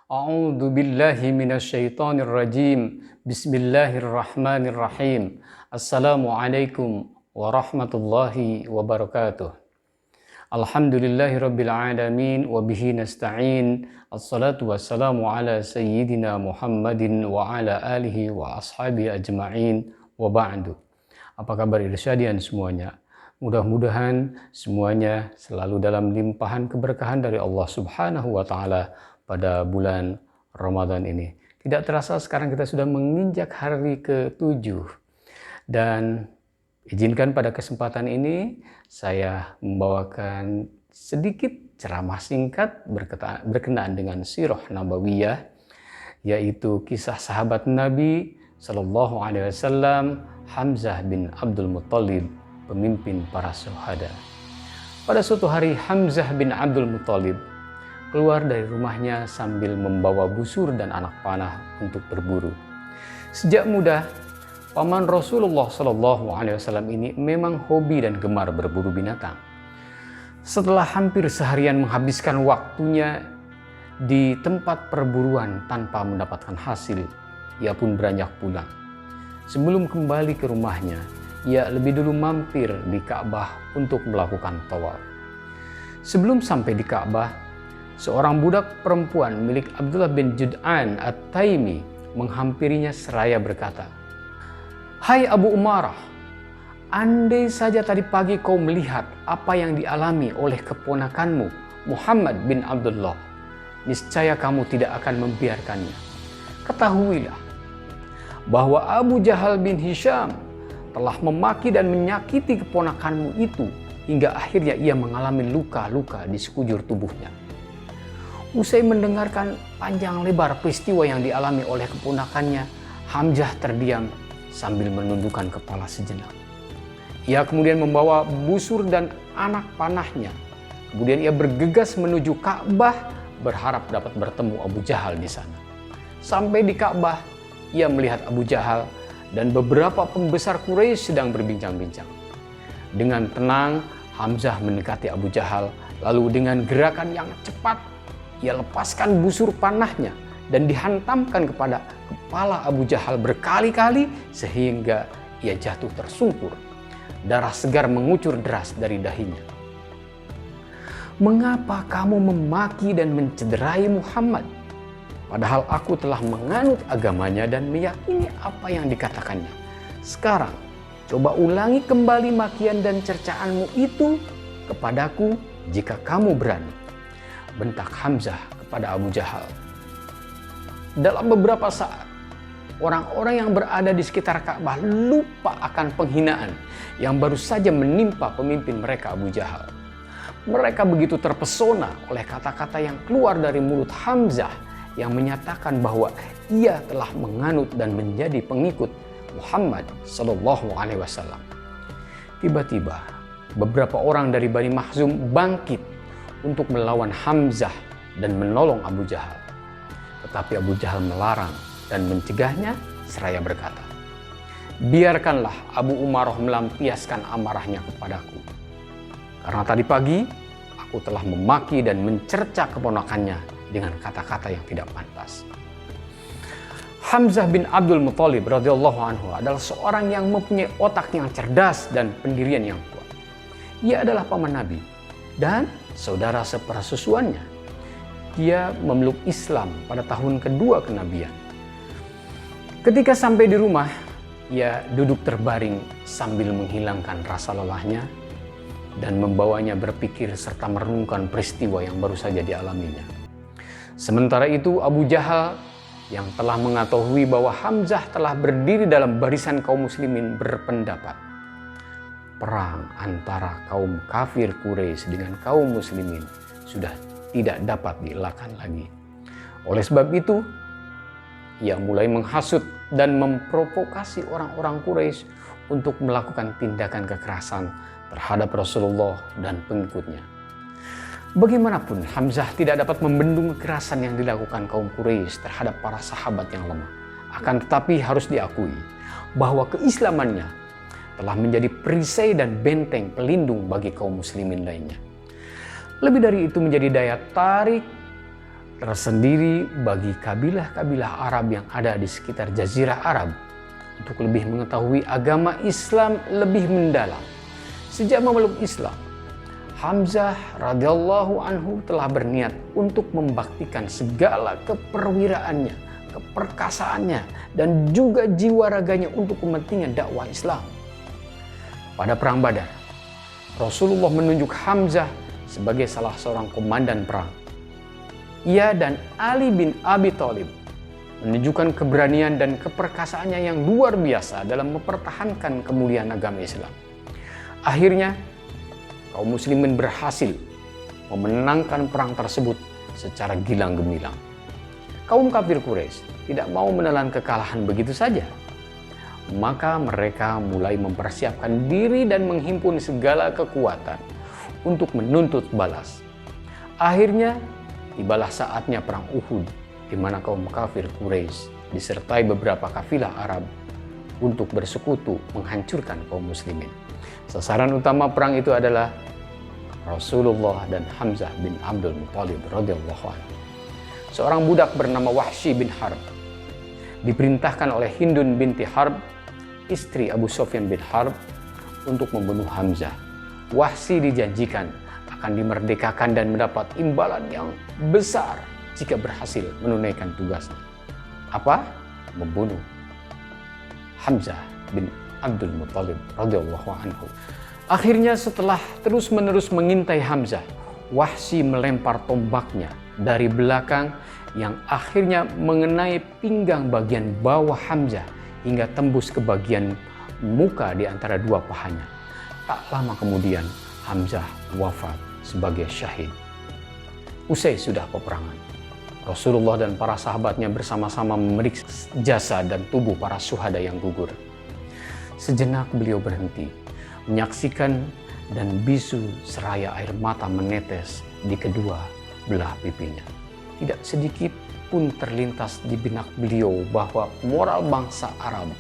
A'udzu billahi minasyaitonir rajim. Bismillahirrahmanirrahim. Assalamualaikum warahmatullahi wabarakatuh. Alhamdulillahirabbil alamin wa bihi nasta'in. Assalatu wassalamu ala sayyidina Muhammadin wa ala alihi wa ashabihi ajma'in wa ba'du. Apa kabar irsyadian semuanya? Mudah-mudahan semuanya selalu dalam limpahan keberkahan dari Allah Subhanahu wa taala pada bulan Ramadan ini. Tidak terasa sekarang kita sudah menginjak hari ke-7. Dan izinkan pada kesempatan ini saya membawakan sedikit ceramah singkat berkenaan dengan sirah nabawiyah, yaitu kisah sahabat Nabi Sallallahu Alaihi Wasallam, Hamzah bin Abdul Muttalib, pemimpin para syuhada. Pada suatu hari Hamzah bin Abdul Muttalib keluar dari rumahnya sambil membawa busur dan anak panah untuk berburu. Sejak muda, paman Rasulullah Shallallahu Alaihi Wasallam ini memang hobi dan gemar berburu binatang. Setelah hampir seharian menghabiskan waktunya di tempat perburuan tanpa mendapatkan hasil, ia pun beranjak pulang. Sebelum kembali ke rumahnya, ia lebih dulu mampir di Ka'bah untuk melakukan tawaf. Sebelum sampai di Ka'bah, seorang budak perempuan milik Abdullah bin Jud'an At-Taimi menghampirinya seraya berkata, "Hai Abu Umarah, andai saja tadi pagi kau melihat apa yang dialami oleh keponakanmu Muhammad bin Abdullah, niscaya kamu tidak akan membiarkannya. Ketahuilah bahwa Abu Jahal bin Hisham telah memaki dan menyakiti keponakanmu itu hingga akhirnya ia mengalami luka-luka di sekujur tubuhnya." Usai mendengarkan panjang lebar peristiwa yang dialami oleh keponakannya, Hamzah terdiam sambil menundukkan kepala sejenak. Ia kemudian membawa busur dan anak panahnya. Kemudian ia bergegas menuju Ka'bah berharap dapat bertemu Abu Jahal di sana. Sampai di Ka'bah, ia melihat Abu Jahal dan beberapa pembesar Quraisy sedang berbincang-bincang. Dengan tenang, Hamzah mendekati Abu Jahal, lalu dengan gerakan yang cepat ia lepaskan busur panahnya dan dihantamkan kepada kepala Abu Jahal berkali-kali sehingga ia jatuh tersungkur. Darah segar mengucur deras dari dahinya. "Mengapa kamu memaki dan mencederai Muhammad? Padahal aku telah menganut agamanya dan meyakini apa yang dikatakannya. Sekarang, coba ulangi kembali makian dan cercaanmu itu kepadaku jika kamu berani," bentak Hamzah kepada Abu Jahal. Dalam beberapa saat, orang-orang yang berada di sekitar Ka'bah lupa akan penghinaan yang baru saja menimpa pemimpin mereka Abu Jahal. Mereka begitu terpesona oleh kata-kata yang keluar dari mulut Hamzah yang menyatakan bahwa ia telah menganut dan menjadi pengikut Muhammad Sallallahu Alaihi Wasallam. Tiba-tiba, beberapa orang dari Bani Makhzum bangkit untuk melawan Hamzah dan menolong Abu Jahal. Tetapi Abu Jahal melarang dan mencegahnya seraya berkata, "Biarkanlah Abu Umarah melampiaskan amarahnya kepadaku. Karena tadi pagi aku telah memaki dan mencerca keponakannya dengan kata-kata yang tidak pantas." Hamzah bin Abdul Muttalib radhiyallahu anhu adalah seorang yang mempunyai otak yang cerdas dan pendirian yang kuat. Ia adalah paman Nabi dan saudara sepersusuannya. Dia memeluk Islam pada tahun kedua kenabian. Ketika sampai di rumah, ia duduk terbaring sambil menghilangkan rasa lelahnya dan membawanya berpikir serta merenungkan peristiwa yang baru saja dialaminya. Sementara itu Abu Jahal yang telah mengetahui bahwa Hamzah telah berdiri dalam barisan kaum muslimin berpendapat, perang antara kaum kafir Quraisy dengan kaum muslimin sudah tidak dapat dielakkan lagi. Oleh sebab itu, ia mulai menghasut dan memprovokasi orang-orang Quraisy untuk melakukan tindakan kekerasan terhadap Rasulullah dan pengikutnya. Bagaimanapun, Hamzah tidak dapat membendung kekerasan yang dilakukan kaum Quraisy terhadap para sahabat yang lemah. Akan tetapi harus diakui bahwa keislamannya telah menjadi perisai dan benteng pelindung bagi kaum muslimin lainnya. Lebih dari itu, menjadi daya tarik tersendiri bagi kabilah-kabilah Arab yang ada di sekitar Jazirah Arab untuk lebih mengetahui agama Islam lebih mendalam. Sejak memeluk Islam, Hamzah radhiyallahu anhu telah berniat untuk membaktikan segala keperwiraannya, keperkasaannya, dan juga jiwa raganya untuk kepentingan dakwah Islam. Pada Perang Badar, Rasulullah menunjuk Hamzah sebagai salah seorang komandan perang. Ia dan Ali bin Abi Thalib menunjukkan keberanian dan keperkasaannya yang luar biasa dalam mempertahankan kemuliaan agama Islam. Akhirnya, kaum muslimin berhasil memenangkan perang tersebut secara gilang gemilang. Kaum kafir Quraisy tidak mau menelan kekalahan begitu saja. Maka mereka mulai mempersiapkan diri dan menghimpun segala kekuatan untuk menuntut balas. Akhirnya, tibalah saatnya perang Uhud, di mana kaum kafir Quraisy disertai beberapa kafilah Arab untuk bersekutu menghancurkan kaum muslimin. Sasaran utama perang itu adalah Rasulullah dan Hamzah bin Abdul Muthalib radhiyallahu anhu. Seorang budak bernama Wahsy bin Harb diperintahkan oleh Hindun binti Harb, istri Abu Sufyan bin Harb, untuk membunuh Hamzah. Wahsy dijanjikan akan dimerdekakan dan mendapat imbalan yang besar jika berhasil menunaikan tugasnya. Apa? Membunuh Hamzah bin Abdul Muthalib radhiyallahu anhu. Akhirnya setelah terus-menerus mengintai Hamzah, Wahsy melempar tombaknya dari belakang yang akhirnya mengenai pinggang bagian bawah Hamzah hingga tembus ke bagian muka di antara dua pahanya. Tak lama kemudian Hamzah wafat sebagai syahid. Usai sudah peperangan, Rasulullah dan para sahabatnya bersama-sama memeriksa jasad dan tubuh para syuhada yang gugur. Sejenak beliau berhenti, menyaksikan dan bisu seraya air mata menetes di kedua belah pipinya. Tidak sedikit pun terlintas di benak beliau bahwa moral bangsa Arab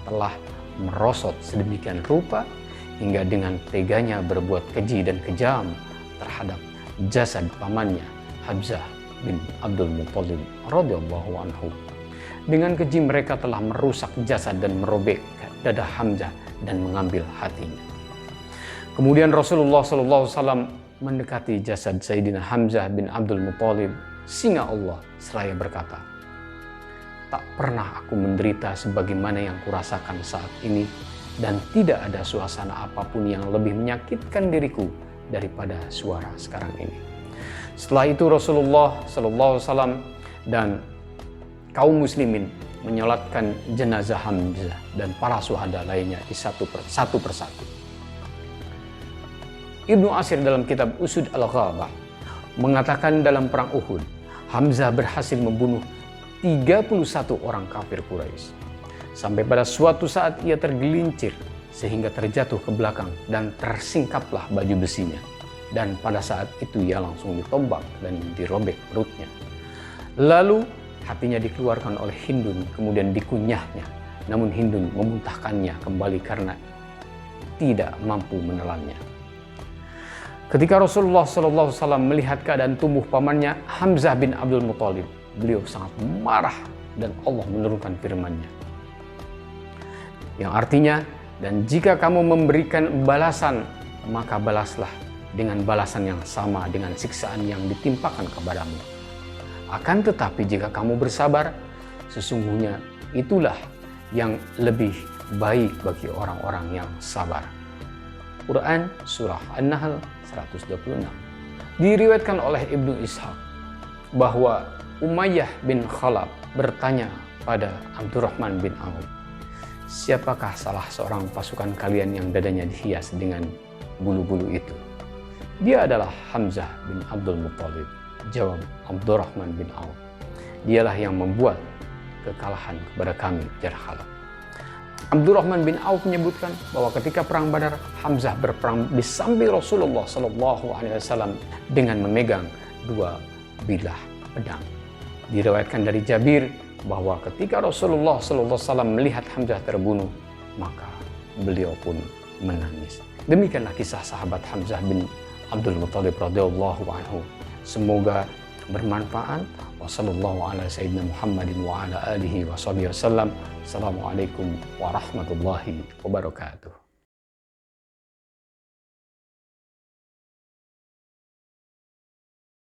telah merosot sedemikian rupa hingga dengan teganya berbuat keji dan kejam terhadap jasad pamannya Hamzah bin Abdul Muthalib radhiyallahu anhu. Dengan keji mereka telah merusak jasad dan merobek dada Hamzah dan mengambil hatinya. Kemudian Rasulullah SAW mendekati jasad Sayyidina Hamzah bin Abdul Muthalib, singa Allah, seraya berkata, "Tak pernah aku menderita sebagaimana yang kurasakan saat ini, dan tidak ada suasana apapun yang lebih menyakitkan diriku daripada suara sekarang ini." Setelah itu Rasulullah SAW dan kaum muslimin menyolatkan jenazah Hamzah dan para syuhada lainnya di satu persatu. Ibnu Asir dalam kitab Usud al-Ghabah mengatakan dalam perang Uhud, Hamzah berhasil membunuh 31 orang kafir Quraisy. Sampai pada suatu saat ia tergelincir sehingga terjatuh ke belakang dan tersingkaplah baju besinya. Dan pada saat itu ia langsung ditombak dan dirobek perutnya. Lalu hatinya dikeluarkan oleh Hindun, kemudian dikunyahnya. Namun Hindun memuntahkannya kembali karena tidak mampu menelannya. Ketika Rasulullah SAW melihat keadaan tubuh pamannya Hamzah bin Abdul Muthalib, beliau sangat marah dan Allah menurunkan firman-Nya yang artinya, "Dan jika kamu memberikan balasan, maka balaslah dengan balasan yang sama dengan siksaan yang ditimpakan kepadamu. Akan tetapi jika kamu bersabar, sesungguhnya itulah yang lebih baik bagi orang-orang yang sabar." Quran Surah An-Nahl 126. Diriwayatkan oleh Ibnu Ishaq bahwa Umayyah bin Khalaf bertanya pada Abdurrahman bin Auf, "Siapakah salah seorang pasukan kalian yang dadanya dihias dengan bulu-bulu itu?" "Dia adalah Hamzah bin Abdul Muthalib," jawab Abdurrahman bin Auf. "Dialah yang membuat kekalahan kepada kami," jar Khalaf. Abdurrahman bin Auf menyebutkan bahwa ketika perang Badar, Hamzah berperang di samping Rasulullah SAW dengan memegang dua bilah pedang. Diriwayatkan dari Jabir bahwa ketika Rasulullah SAW melihat Hamzah terbunuh, maka beliau pun menangis. Demikianlah kisah sahabat Hamzah bin Abdul Muthalib radhiyallahu anhu. Semoga bermanfaat. Wassalamualaikum warahmatullahi wabarakatuh.